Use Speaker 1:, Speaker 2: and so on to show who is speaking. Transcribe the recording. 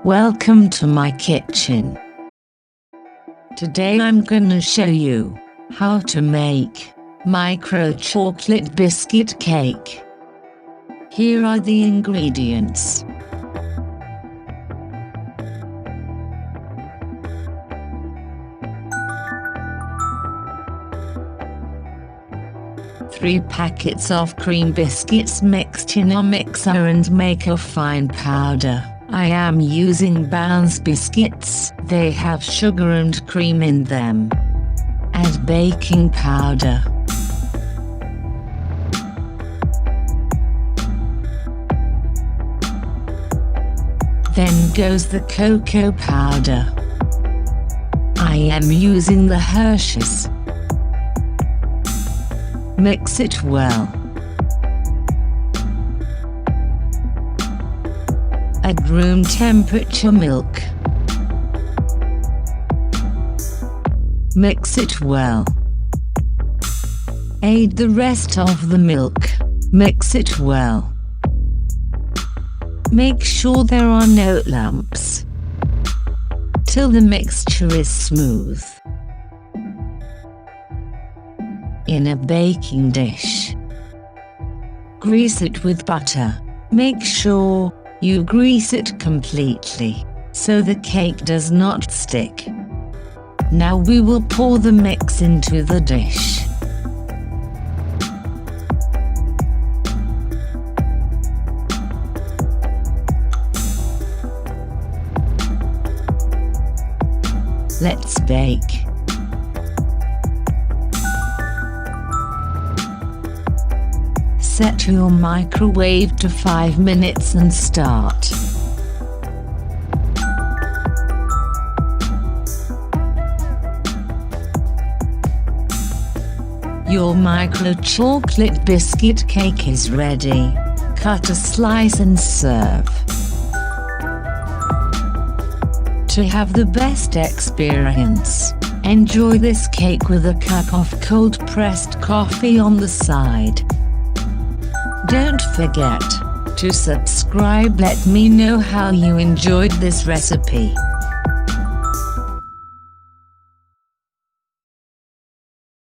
Speaker 1: Welcome to my kitchen. Today I'm gonna show you how to make micro chocolate biscuit cake. Here are the ingredients. Three packets of cream biscuits mixed in a mixer and make a fine powder. I am using Bounce biscuits. They have sugar and cream in them. Add baking powder. Then goes the cocoa powder. I am using the Hershey's. Mix it well. Add room temperature milk. Mix it well. Add the rest of the milk. Mix it well. Make sure there are no lumps till the mixture is smooth. In a baking dish, grease it with butter. Make sure you grease it completely, so the cake does not stick. Now we will pour the mix into the dish. Let's bake. Set your microwave to 5 minutes and start. Your micro chocolate biscuit cake is ready. Cut a slice and serve. To have the best experience, enjoy this cake with a cup of cold pressed coffee on the side. Don't forget to subscribe. Let me know how you enjoyed this recipe.